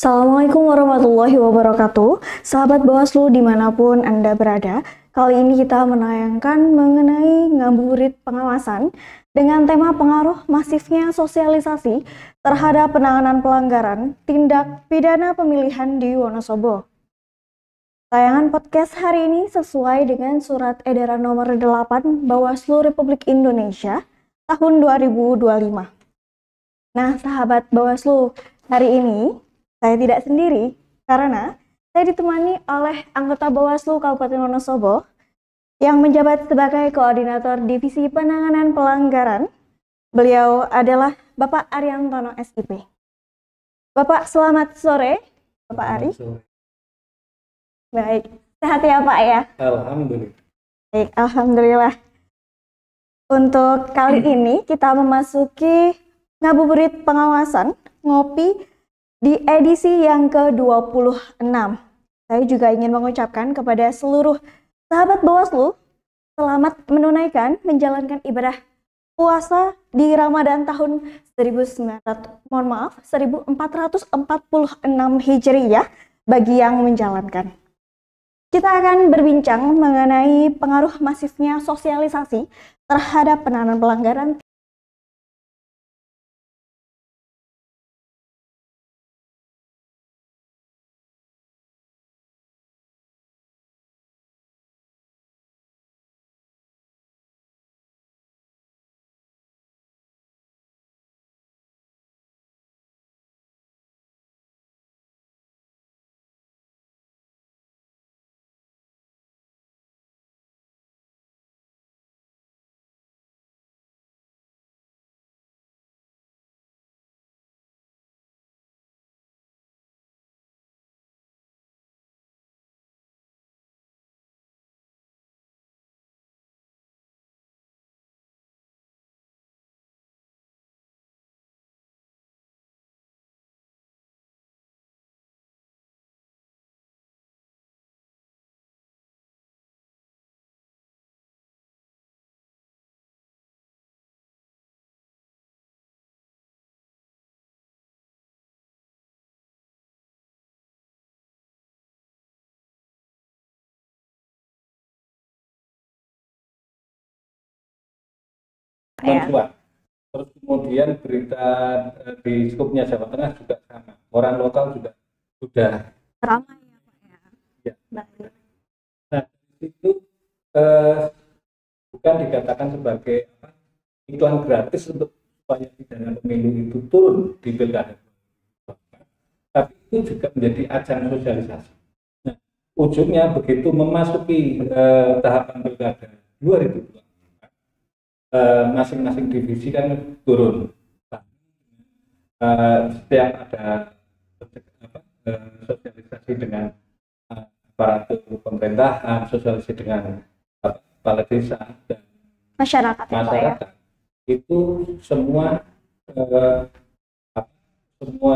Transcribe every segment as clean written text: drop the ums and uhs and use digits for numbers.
Assalamualaikum warahmatullahi wabarakatuh. Sahabat Bawaslu dimanapun Anda berada, kali ini kita menayangkan mengenai ngabuburit pengawasan dengan tema pengaruh masifnya sosialisasi terhadap penanganan pelanggaran tindak pidana pemilihan di Wonosobo. Tayangan podcast hari ini sesuai dengan Surat Edaran Nomor 8 Bawaslu Republik Indonesia tahun 2025. Nah, sahabat Bawaslu, hari ini saya tidak sendiri karena saya ditemani oleh anggota Bawaslu Kabupaten Wonosobo yang menjabat sebagai Koordinator Divisi Penanganan Pelanggaran. Beliau adalah Bapak Ariantono SIP. Bapak, selamat sore, Bapak Ari. Baik, sehat ya Pak ya? Alhamdulillah. Baik, Alhamdulillah. Untuk kali ini kita memasuki ngabuburit pengawasan ngopi di edisi yang ke-26. Saya juga ingin mengucapkan kepada seluruh sahabat Bawaslu selamat menunaikan menjalankan ibadah puasa di Ramadan tahun 1446 Hijriyah bagi yang menjalankan. Kita akan berbincang mengenai pengaruh masifnya sosialisasi terhadap penanganan pelanggaran Mencuat. Terus kemudian berita di skupnya Jawa Tengah juga sama. Orang lokal juga sudah ramai ya Pak ya. ya. Baik. Nah, itu bukan dikatakan sebagai iklan gratis untuk supaya pidana pemilu itu turun di pilkada, tapi itu juga menjadi ajang sosialisasi. Nah, ujungnya begitu memasuki tahapan pilkada 2024, masing-masing divisi kan turun. Setiap ada sosialisasi dengan aparatur pemerintahan, sosialisasi dengan kepala desa dan Masyarakat ya Pak ya. itu semua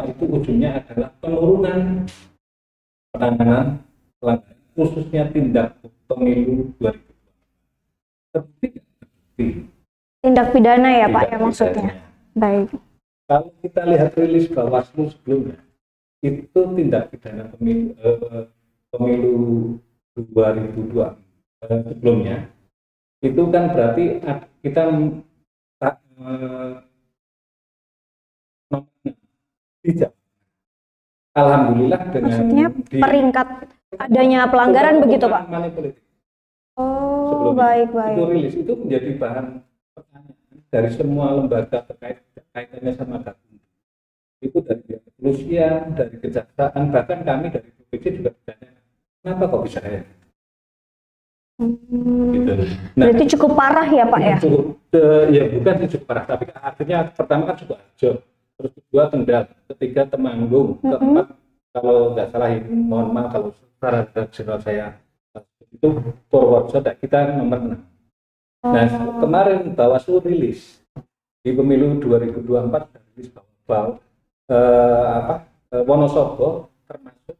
itu ujungnya adalah penurunan penanganan pelanggaran khususnya tindak pemilu 2024. Terbukti Tindak pidana ya Pak tindak ya maksudnya. pidananya. Baik. Kalau kita lihat rilis Bawaslu sebelumnya, itu tindak pidana pemilu 2002 sebelumnya, itu kan berarti kita tidak. Alhamdulillah dengan Maksudnya peringkat adanya pelanggaran begitu Pak? Money politik. Oh, Sebelumnya. baik. Itu rilis, itu menjadi bahan pertanyaan dari semua lembaga kaitannya sama Gakumdu. Itu dari kepolisian, dari kejaksaan, bahkan kami dari PPC juga bertanya, kenapa kok bisa ya? Gitu. Nah, berarti cukup parah ya Pak ya? Cukup, ya bukan cukup parah, tapi artinya pertama kan Sukoharjo, terus kedua Kendal, ketiga Temanggung, keempat kalau nggak salah ini, mohon maaf kalau secara regional saya itu Purworejo, kita nomor 6. Nah, kemarin Bawaslu rilis di pemilu 2024 rilis bahwa Wonosobo termasuk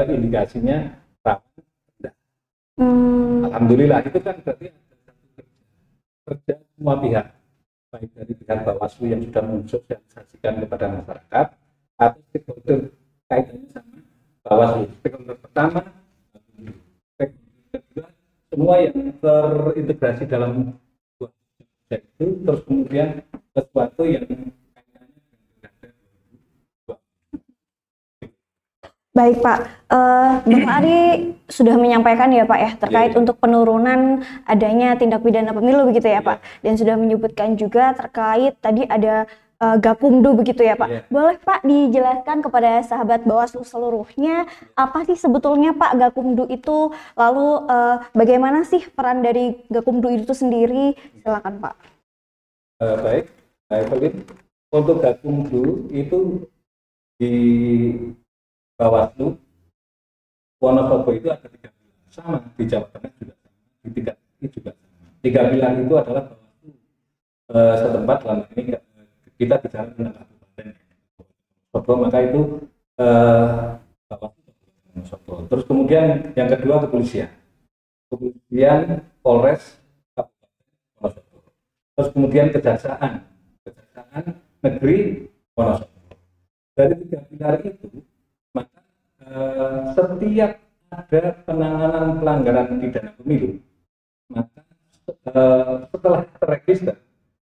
indikasinya rawan. Alhamdulillah, itu kan berarti kerja semua pihak, baik dari pihak Bawaslu yang sudah mensosialisasikan kepada masyarakat atau stakeholder kaitannya sama Bawaslu. Stakeholder pertama, stakeholder kedua, semua yang terintegrasi dalam sebuah objek itu, terus kemudian sesuatu yang kaitannya dengan pilkada 2022. Baik Pak, Bapak Ari sudah menyampaikan ya Pak ya terkait Iya. untuk penurunan adanya tindak pidana pemilu begitu ya Pak, dan sudah menyebutkan juga terkait tadi ada Gakumdu begitu ya Pak. Iya. Boleh Pak dijelaskan kepada sahabat Bawaslu seluruhnya apa sih sebetulnya Pak Gakumdu itu, lalu bagaimana sih peran dari Gakumdu itu sendiri? Silakan Pak. Baik, Evelyn, untuk Gakumdu itu di Bawaslu Wonosobo itu ada 3 pilar, sama di Jawa Tengah juga sama, di 3 ini juga sama. 3 pilar itu adalah Bawaslu setempat, dalam ini kita bicara tentang kabupaten Wonosobo, maka itu Bawaslu Wonosobo. Terus kemudian yang kedua kepolisian Polres Kabupaten Wonosobo. Terus kemudian kejaksaan negeri Wonosobo. Dari 3 pilar itu, maka setiap ada penanganan pelanggaran pidana pemilu, maka setelah terregister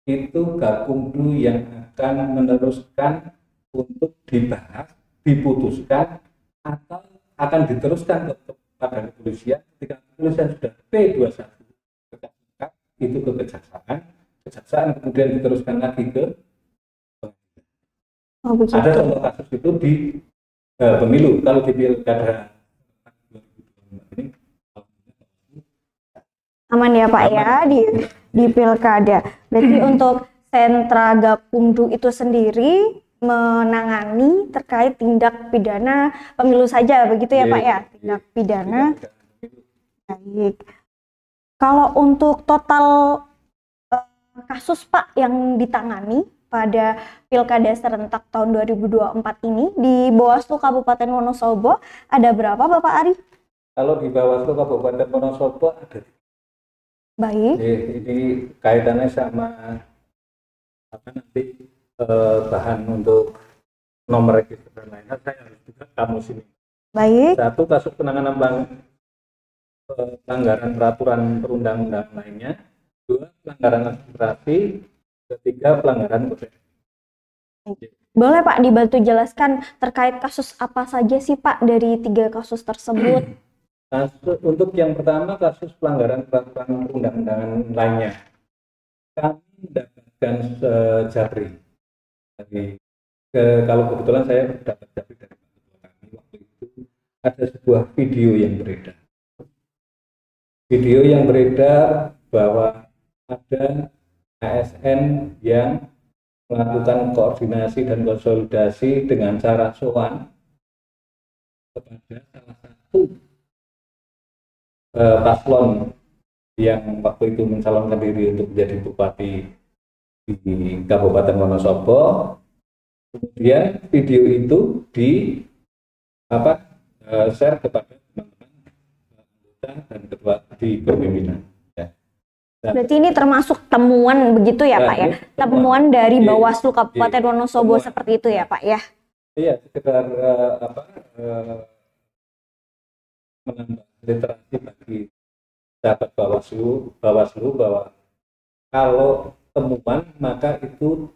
itu Gakumdu yang akan meneruskan untuk dibahas, diputuskan, atau akan diteruskan kepada kepolisian. Ketika kepolisian sudah P21 itu ke kejaksaan kemudian diteruskan lagi ke begitu. ada contoh kasus itu di pemilu. Kalau di pilkada 2024 ini aman ya Pak ya di pilkada. Berarti untuk sentra Gakumdu itu sendiri menangani terkait tindak pidana pemilu saja begitu ya Pak ya, tindak pidana. Baik. Kalau untuk total kasus Pak yang ditangani pada pilkada serentak tahun 2024 ini di Bawaslu Kabupaten Wonosobo ada berapa Bapak Ari? Kalau di Bawaslu Kabupaten Wonosobo ada. Baik. Ini kaitannya sama apa nanti bahan untuk nomor register dan lainnya, saya harus buka kamus ini. Baik. Satu, kasus penanganan pelanggaran peraturan perundang-undangan lainnya. 2, pelanggaran administrasi. 3, pelanggaran kode. Boleh Pak dibantu jelaskan terkait kasus apa saja sih Pak dari 3 kasus tersebut? Kasus untuk yang pertama, kasus pelanggaran peraturan perundang-undangan lainnya. Kami mendapatkan Japri. Kalau kebetulan saya dapat Japri dari Pak Ketua kami waktu itu, ada sebuah video yang beredar. Video yang beredar bahwa ada ASN yang melakukan koordinasi dan konsolidasi dengan cara sowan kepada salah satu paslon yang waktu itu mencalonkan diri untuk menjadi bupati di Kabupaten Wonosobo. Kemudian video itu share kepada teman-teman anggota dan ketua di kepemimpinan. Berarti ini termasuk temuan begitu ya Pak ya? Temuan dari Bawaslu Kabupaten Wonosobo seperti itu ya Pak ya? Iya, sekedar menambah literasi bagi sahabat Bawaslu bahwa kalau temuan maka itu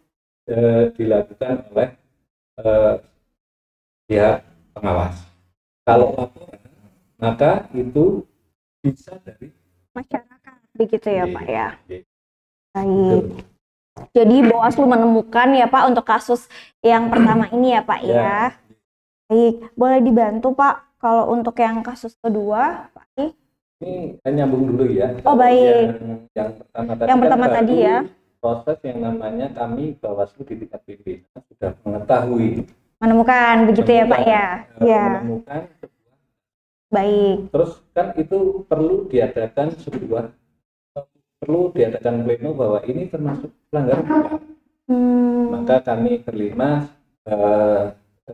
dilakukan oleh pihak pengawas. Kalau laporan maka itu bisa dari masyarakat begitu ya Pak ya? Baik. Jadi Bawaslu menemukan ya Pak untuk kasus yang pertama ini ya Pak ya? Baik, boleh dibantu Pak kalau untuk yang kasus kedua Pak? Ini nyambung dulu ya. Oh baik. Yang pertama tadi ya. Proses yang namanya kami Bawaslu di tingkat pimpinan sudah mengetahui. Menemukan begitu ya Pak ya? Ya. Menemukan. Baik. Terus kan itu perlu diadakan pleno bahwa ini termasuk pelanggaran. Maka kami berlima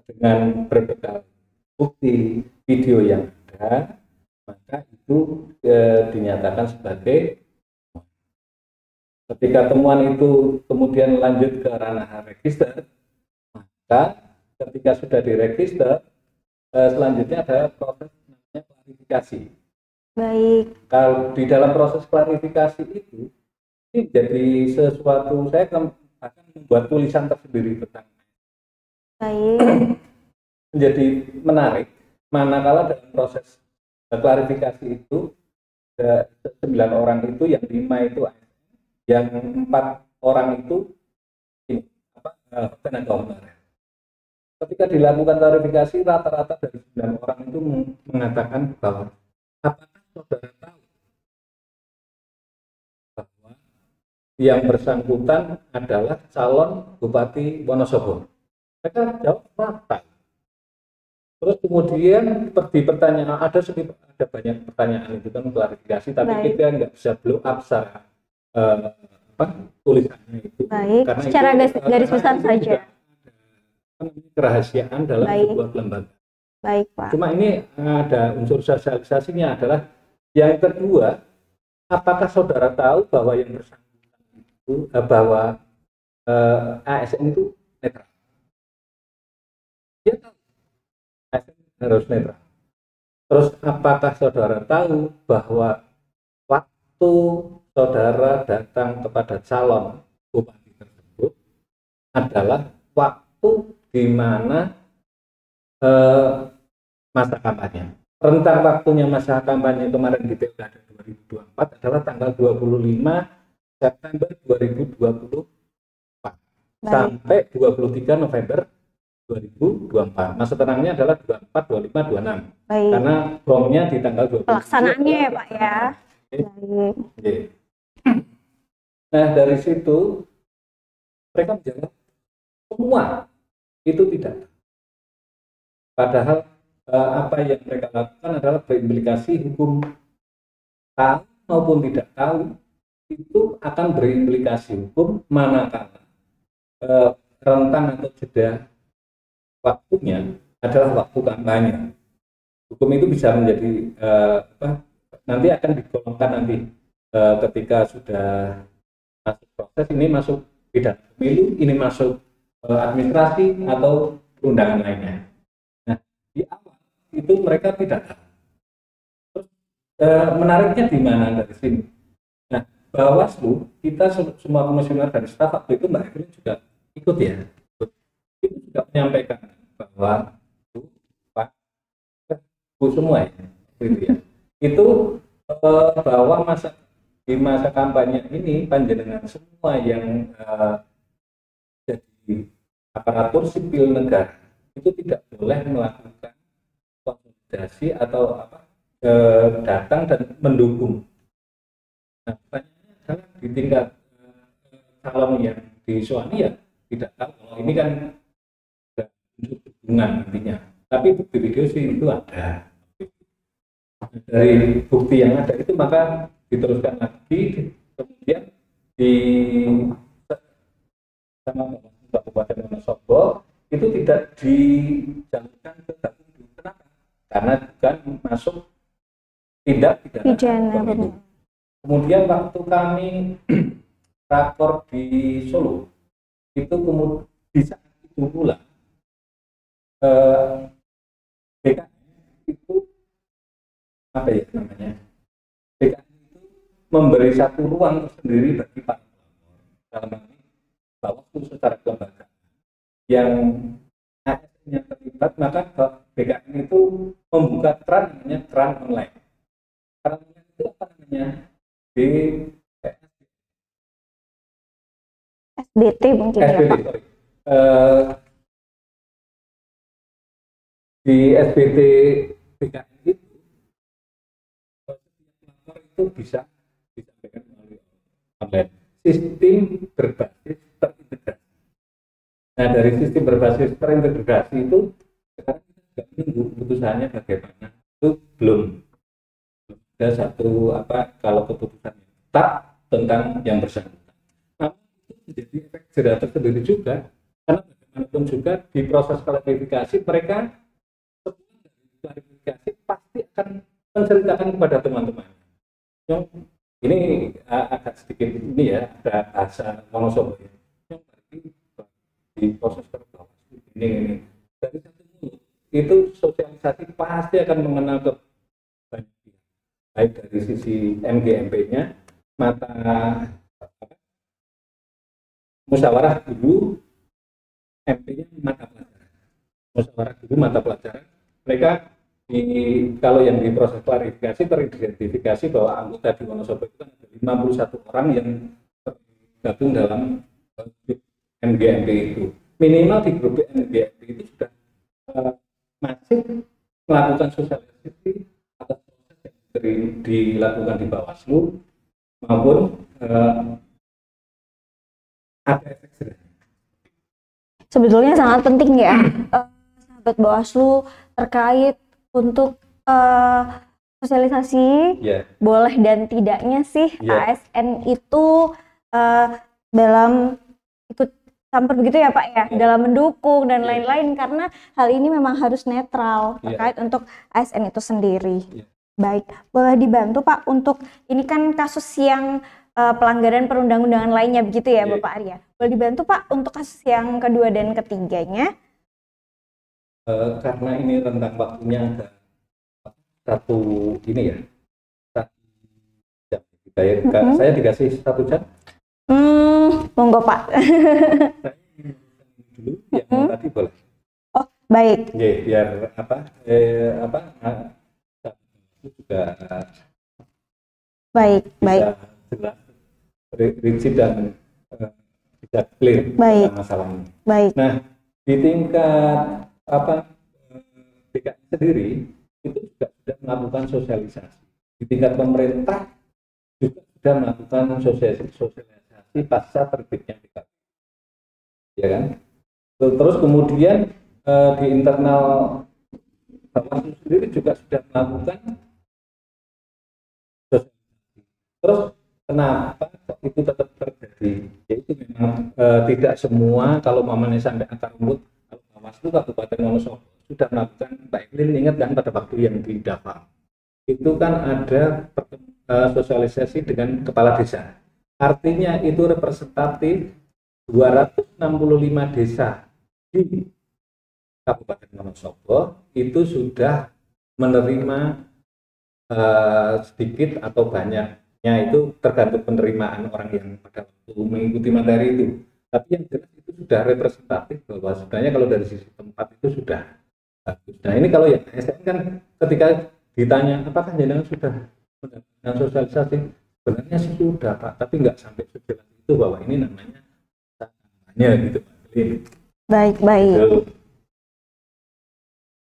dengan berbekal bukti video yang ada, maka itu dinyatakan sebagai. Ketika temuan itu kemudian lanjut ke ranah register, maka ketika sudah diregister selanjutnya ada proses namanya klarifikasi. Baik. Kalau di dalam proses klarifikasi itu, ini jadi sesuatu, saya akan membuat tulisan tersendiri tentang. Baik. Menjadi menarik manakala dalam proses klarifikasi itu 9 orang itu, yang 5 itu ASN, yang 4 orang itu ini tenaga honorer. Ketika dilakukan klarifikasi, rata-rata dari 9 orang itu mengatakan bahwa apakah saudara tahu bahwa yang bersangkutan adalah calon Bupati Wonosobo? Mereka jawab apa? Terus kemudian di pertanyaan ada banyak pertanyaan itu kan klarifikasi, tapi Baik. kita nggak bisa blow up secara tulisannya itu. Baik. Karena Secara itu, garis besar saja. Kerahasiaan dalam Baik. sebuah lembaga. Baik, Pak. Cuma ini ada unsur sosialisasinya adalah yang kedua, apakah saudara tahu bahwa yang bersangkutan itu bahwa ASN itu netral? Dia tahu ASN harus netral. Terus apakah saudara tahu bahwa waktu saudara datang kepada calon bupati tersebut adalah waktu di mana masa kampanye. Rentang waktunya masa kampanye kemarin di Pilkada 2024 adalah tanggal 25 September 2024 sampai 23 November 2024. Masa tenangnya adalah 24, 25, 26. Baik. Karena bomnya di tanggal 20. Pelaksanaannya ya, Pak ya. Baik. Oke. Nah, dari situ mereka menjawab semua itu tidak. Padahal apa yang mereka lakukan adalah berimplikasi hukum. Tahu maupun tidak tahu itu akan berimplikasi hukum manakala rentang atau jeda waktunya adalah waktu kampanye. Hukum itu bisa menjadi nanti akan digolongkan nanti ketika sudah masuk proses, ini masuk pidana pemilu, ini masuk administrasi atau perundangan lainnya. Nah, di awal itu mereka tidak tahu. Terus menariknya di mana dari sini? Nah, Bawaslu, kita semua komisioner dan staf waktu itu Mbak Evelyn juga ikut ya. Itu juga menyampaikan bahwa Pak, Bu semua ya, gitu ya. Itu bahwa di masa kampanye ini panjenengan semua yang jadi aparatur sipil negara itu tidak boleh melakukan konsolidasi atau datang dan mendukung. Nah, pertanyaannya adalah di tingkat calon yang disuani ya tidak tahu. Kalau ini kan hubungan intinya. Tapi bukti video sih itu ada. Dari bukti yang ada itu maka diteruskan lagi, kemudian di sama Kabupaten Wonosobo itu tidak dijalankan ke Gakumdu. Kenapa? Karena bukan masuk tindak pidana pemilu. Kemudian waktu kami rakor di Solo itu kemudian di saat itu pula BKN itu apa ya namanya? BKN itu memberi satu ruang tersendiri bagi para pelapor dalam hal ini Bawaslu secara kelembagaan yang ASN-nya terlibat, maka BKN itu membuka keran namanya keran online. Keran online itu apa namanya? SBT mungkin ya Pak. Sorry. Di SBT BKN itu pelapor itu bisa disampaikan melalui online. Sistem berbasis terintegrasi. Nah, dari sistem berbasis terintegrasi itu sekarang kita juga menunggu putusannya bagaimana. Itu belum ada satu kalau keputusan tetap tentang yang bersangkutan. Namun itu menjadi efek jerah tersendiri juga, karena bagaimanapun juga di proses klarifikasi mereka sebelum klarifikasi pasti akan menceritakan kepada teman-teman. Yang ini agak sedikit ini ya, ada bahasa Wonosobo ya. Yang berarti di proses terbawah ini dari satu mulut itu sosialisasi pasti akan mengenal ke banyak pihak, baik dari sisi MGMP-nya, mata musyawarah guru, MP-nya mata pelajaran. Musyawarah guru mata pelajaran. Mereka kalau yang di proses klarifikasi teridentifikasi bahwa anggota di Wonosobo itu kan ada 51 orang yang tergabung dalam grup MGMP itu. Minimal di grup MGMP itu sudah masih melakukan sosialisasi atas proses yang dilakukan di Bawaslu maupun ada efek jerah. Sebetulnya sangat penting ya, sahabat Bawaslu, terkait untuk sosialisasi boleh dan tidaknya sih ASN itu dalam ikut campur begitu ya Pak ya, dalam mendukung dan lain-lain, karena hal ini memang harus netral terkait untuk ASN itu sendiri. Baik, boleh dibantu Pak untuk ini kan kasus yang pelanggaran perundang-undangan lainnya begitu ya Bapak Arya. Boleh dibantu Pak untuk kasus yang kedua dan ketiganya? Karena ini rentang waktunya ada satu ini ya, 1 jam. Saya dikasih 1 jam. Monggo Pak. Dulu yang tadi boleh. Oh baik. Biar juga baik jelas, rinci dan bisa clear masalah ini. Baik. Nah di tingkat DKI sendiri itu juga sudah melakukan sosialisasi. Di tingkat pemerintah juga sudah melakukan sosialisasi pasca terbitnya DKI, ya kan? Terus kemudian di internal Bawaslu sendiri juga sudah melakukan sosialisasi. Terus kenapa itu tetap terjadi? Yaitu memang tidak semua, kalau mamanya sampai akar rumput, kalau Bawaslu Kabupaten Wonosobo sudah melakukan, Pak Evelyn ingat kan pada waktu yang di Davao itu kan ada sosialisasi dengan kepala desa. Artinya itu representatif 265 desa di Kabupaten Wonosobo itu sudah menerima sedikit atau banyaknya itu tergantung penerimaan orang yang pada waktu mengikuti materi itu. Tapi yang jelas itu sudah representatif bahwa sebenarnya kalau dari sisi tempat itu sudah bagus. Nah ini kalau yang ASN kan ketika ditanya apakah jenengan sudah mendapatkan sosialisasi, sebenarnya sih sudah Pak, tapi nggak sampai sejelas itu bahwa ini namanya gitu Pak. Baik. Gitu.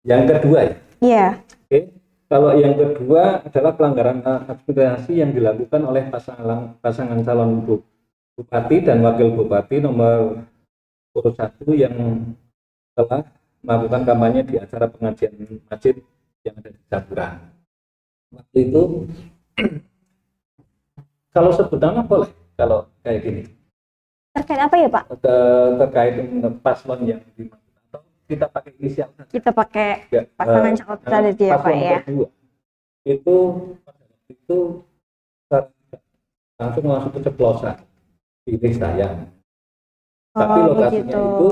Yang kedua ya. Iya. Oke. Kalau yang kedua adalah pelanggaran administrasi yang dilakukan oleh pasangan calon bupati dan wakil bupati nomor urut 1 yang telah melakukan kampanye di acara pengajian masjid yang ada di Jakarta. Waktu itu kalau sebut nama boleh kalau kayak gini. Terkait apa ya Pak? Terkait paslon yang dimaksud atau kita pakai inisial. Kita pakai pasangan calon tadi ya Pak ya. Kedua, itu langsung keceplosan pilih saya. Tapi lokasinya itu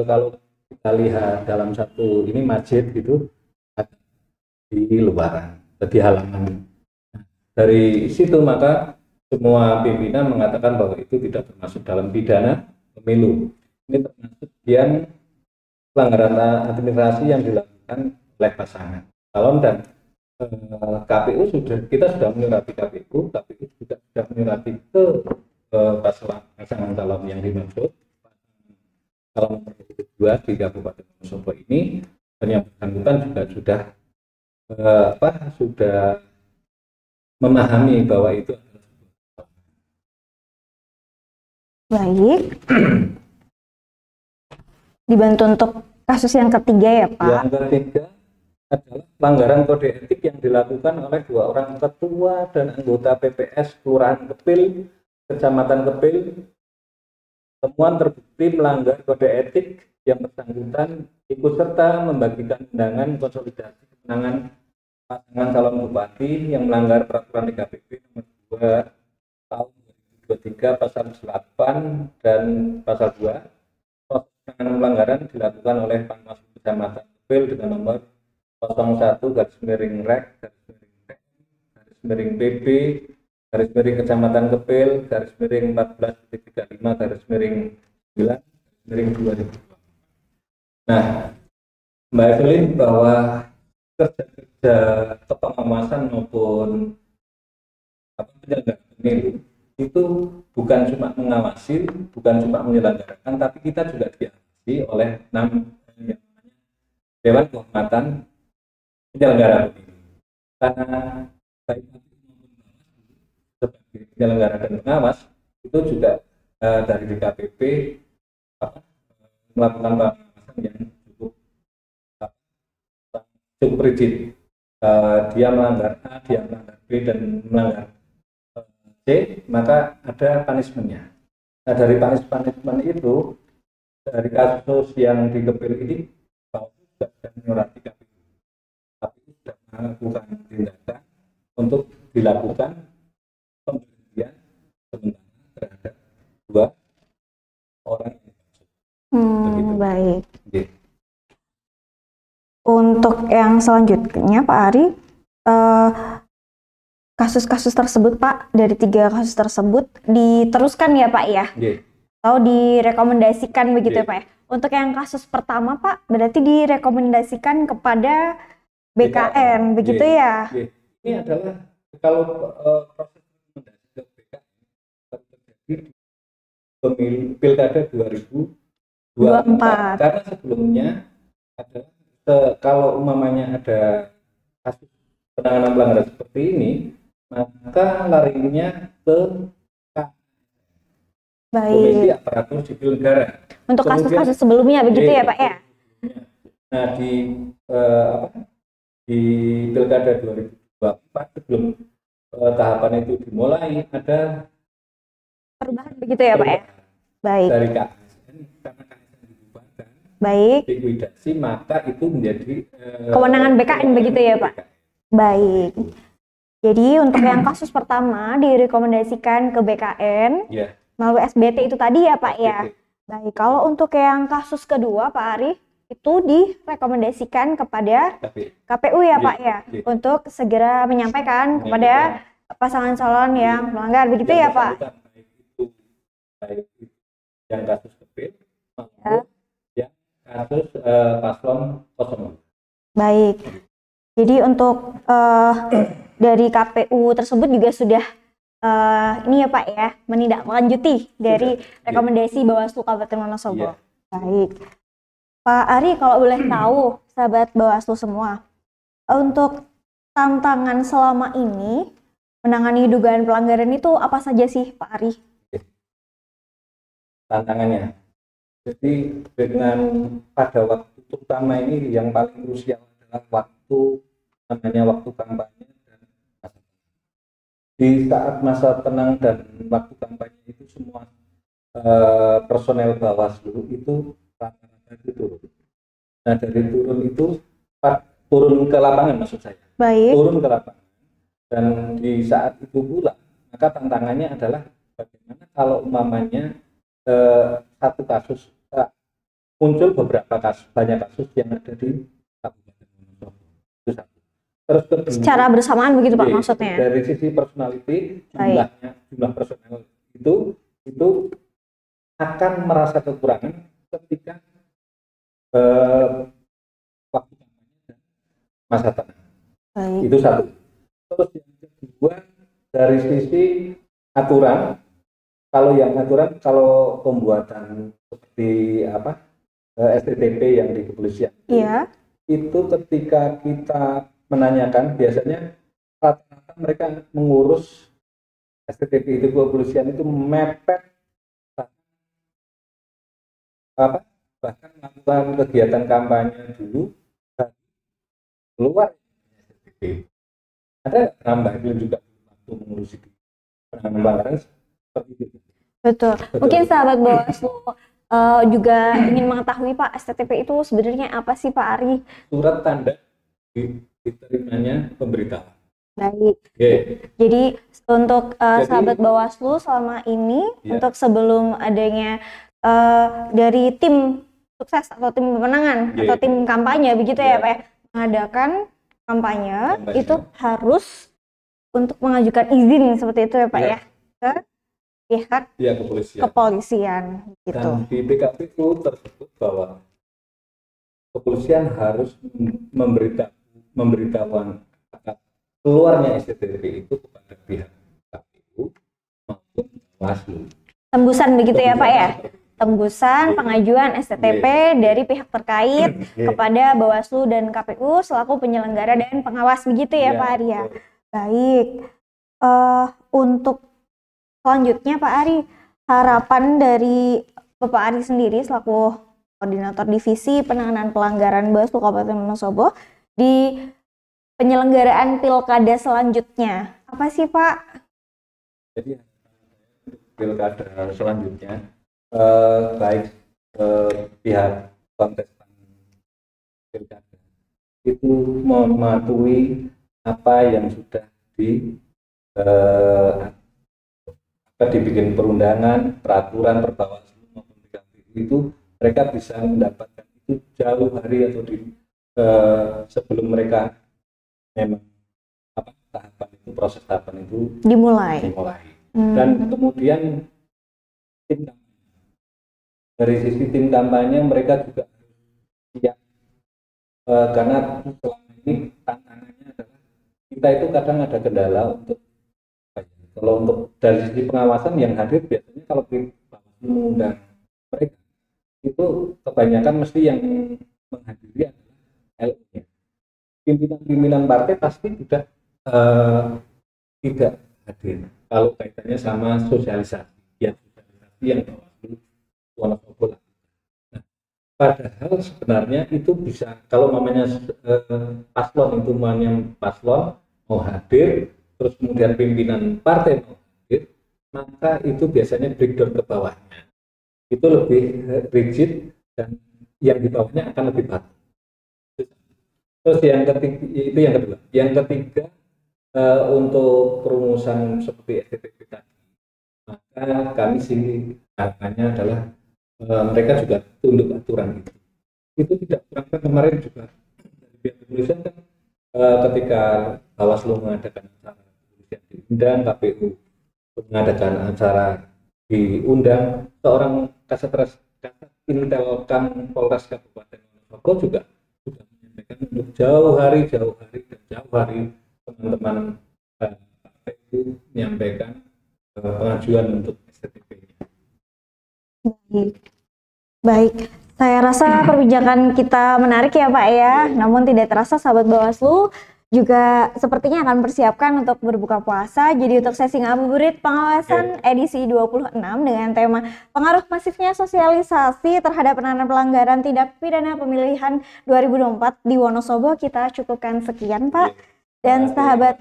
kalau kita lihat dalam satu ini masjid gitu di luaran, di halaman. Dari situ maka semua pimpinan mengatakan bahwa itu tidak termasuk dalam pidana pemilu. Ini termasuk sekian pelanggaran administrasi yang dilakukan oleh pasangan calon dan KPU kita sudah menyurati KPU juga sudah menyurati ke pasangan calon yang dimaksud calon nomor 2 di Kabupaten Wonosobo ini, dan yang bersangkutan juga sudah memahami bahwa itu adalah baik. Dibantu untuk kasus yang ketiga ya Pak. Yang ketiga adalah pelanggaran kode etik yang dilakukan oleh 2 orang ketua dan anggota PPS Kelurahan Kepil, Kecamatan Kepil. Temuan terbukti melanggar kode etik yang bersangkutan ikut serta membagikan undangan konsolidasi kemenangan pasangan calon bupati yang melanggar peraturan DKPP nomor 2 tahun 2023 pasal 8 dan pasal 2. Proses penanganan pelanggaran dilakukan oleh Panwaslu Kecamatan Kepil dengan nomor 01 garis miring rek garis miring rek garis miring PB garis miring Kecamatan Kepil garis miring 14.35 garis miring 9 garis miring 2020. Nah, Mbak Evelyn, bahwa kerja-kerja kepengawasan maupun penyelenggara pemilu itu bukan cuma mengawasi, bukan cuma menyelenggarakan, tapi kita juga diawasi oleh 6 Dewan Kehormatan Penyelenggara Pemilu. Karena baik sebagai penyelenggara dan pengawas itu juga dari DKPP melakukan pengawasan yang cukup rigid. Dia melanggar A, dia melanggar B, dan melanggar C, maka ada punishment-nya. Nah, dari punishment itu, dari kasus yang di Kepil ini, Bawaslu sudah menyurati KPU. KPU sudah melakukan tindakan untuk dilakukan pemberhentian sementara terhadap 2 orang yang dimaksud. Baik. Okay. Untuk yang selanjutnya Pak Ari, kasus-kasus tersebut Pak, dari 3 kasus tersebut diteruskan ya Pak ya? Atau direkomendasikan begitu ya Pak ya? Untuk yang kasus pertama Pak, berarti direkomendasikan kepada BKN, begitu ya? Ini adalah kalau proses rekomendasi ke BKN terjadi di pemilu Pilkada 2024. Karena sebelumnya adalah kalau umpamanya ada kasus penanganan pelanggaran seperti ini, maka larinya ke Komisi Aparatur Sipil Negara. Untuk kasus-kasus sebelumnya begitu ya Pak ya? Nah, di Pilkada 2024 sebelum tahapan itu dimulai ada perubahan begitu ya Pak ya? Baik. Dari KASN, karena KASN dibubarkan, likuidasi, maka itu menjadi kewenangan BKN begitu ya Pak? Baik. Jadi untuk yang kasus pertama direkomendasikan ke BKN melalui SBT itu tadi ya Pak ya? Baik. Kalau untuk yang kasus kedua Pak Ari, itu direkomendasikan kepada KPU ya Pak ya? Untuk segera menyampaikan kepada pasangan calon yang melanggar begitu ya Pak? Baik yang kasus Kepil maupun yang kasus paslon 0. Baik. Jadi untuk dari KPU tersebut juga sudah ini ya Pak ya, menindaklanjuti dari rekomendasi Bawaslu Kabupaten Wonosobo. Baik. Pak Ari, kalau boleh tahu, sahabat Bawaslu semua, untuk tantangan selama ini menangani dugaan pelanggaran itu apa saja sih Pak Ari? Tantangannya, jadi dengan pada waktu terutama ini yang paling krusial adalah waktu kampanye dan masa tenang. Di saat masa tenang dan waktu kampanye itu semua personel Bawaslu itu rata-rata itu turun. Nah, dari turun itu turun ke lapangan maksud saya. Baik. Turun ke lapangan, dan di saat itu pula maka tantangannya adalah bagaimana kalau umpamanya satu kasus muncul beberapa kasus, banyak kasus yang ada di Kabupaten Wonosobo. Itu satu. Terus kedua, secara bersamaan begitu Pak maksudnya? Dari sisi personality, jumlah personel itu akan merasa kekurangan ketika waktu kampanye dan masa tenang. Itu satu. Terus yang kedua, dari sisi aturan, kalau pembuatan seperti STTP yang di kepolisian, itu ketika kita menanyakan, biasanya rata-rata mereka mengurus STTP itu kepolisian itu mepet, bahkan melakukan kegiatan kampanye dulu keluar STTP. Ada nambah juga waktu mengurusi penanganan pelanggaran seperti itu. Betul. Mungkin sahabat Bawaslu juga ingin mengetahui Pak, STTP itu sebenarnya apa sih Pak Ari? Surat tanda diterimanya pemberitahuan. Baik. Jadi untuk sahabat Bawaslu selama ini, untuk sebelum adanya dari tim sukses atau tim pemenangan atau tim kampanye begitu ya Pak ya, mengadakan kampanye itu harus untuk mengajukan izin seperti itu ya Pak ya ke pihak kepolisian gitu. Dan di PKPU tersebut bahwa kepolisian harus memberitahukan keluarnya STTP itu kepada pihak KPU maupun Bawaslu. Tembusan begitu ya Pak ya? Tembusan pengajuan STTP dari pihak terkait kepada Bawaslu dan KPU selaku penyelenggara dan pengawas begitu ya Pak Ari ya? Baik. Untuk selanjutnya Pak Ari, harapan dari Bapak Ari sendiri selaku Koordinator Divisi Penanganan Pelanggaran Bawaslu Kabupaten Wonosobo di penyelenggaraan pilkada selanjutnya. Apa sih Pak? Jadi pilkada selanjutnya baik pihak kontestan pilkada itu mematuhi apa yang sudah dibikin perundangan, peraturan Perbawaslu maupun PKPU itu mereka bisa mendapatkan itu jauh hari atau sebelum mereka memang proses tahapan itu dimulai. Dan kemudian dari sisi tim kampanye mereka juga siap karena selama ini tantangannya adalah kita itu kadang ada kendala untuk kalau untuk dari sisi pengawasan yang hadir biasanya kalau kita mengundang mereka itu kebanyakan mesti yang menghadiri adalah LO-nya. Pimpinan partai pasti sudah tidak hadir kalau kaitannya sama sosialisasi yang Bawaslu Wonosobo. Nah, padahal sebenarnya itu bisa kalau namanya paslon itu paslon mau hadir terus kemudian pimpinan partai mau hadir, maka itu biasanya breakdown ke bawahnya itu lebih rigid dan yang di bawahnya akan lebih patuh. Terus yang ketiga, itu yang kedua. Yang ketiga untuk perumusan seperti STTP tadi, maka kami sih harapannya adalah mereka juga tunduk aturan itu. Itu tidak kurang kemarin juga dari pihak kepolisian kan ketika Bawaslu mengadakan acara kepolisian diundang, KPU mengadakan acara diundang, seorang Kasat Intelkam Polres Kabupaten Wonosobo juga sudah menyampaikan untuk jauh hari teman-teman KPU menyampaikan pengajuan untuk STTP. Baik. Saya rasa perbincangan kita menarik ya Pak ya. Namun tidak terasa sahabat Bawaslu juga sepertinya akan persiapkan untuk berbuka puasa. Jadi untuk sesi ngabuburit pengawasan edisi 26 dengan tema pengaruh masifnya sosialisasi terhadap penanganan pelanggaran tindak pidana pemilihan 2024 di Wonosobo kita cukupkan sekian Pak. Dan sahabat,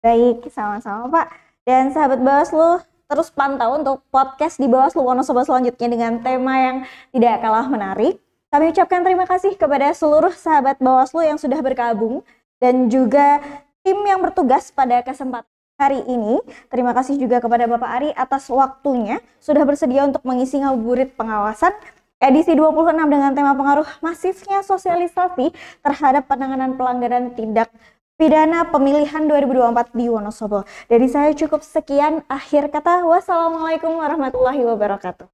baik sama-sama Pak. Dan sahabat Bawaslu terus pantau untuk podcast di Bawaslu Wonosobo selanjutnya dengan tema yang tidak kalah menarik. Kami ucapkan terima kasih kepada seluruh sahabat Bawaslu yang sudah bergabung dan juga tim yang bertugas pada kesempatan hari ini. Terima kasih juga kepada Bapak Ari atas waktunya sudah bersedia untuk mengisi ngabuburit pengawasan edisi 26 dengan tema pengaruh masifnya sosialisasi terhadap penanganan pelanggaran tindak pidana pemilihan 2024 di Wonosobo. Dari saya cukup sekian, akhir kata, wassalamualaikum warahmatullahi wabarakatuh.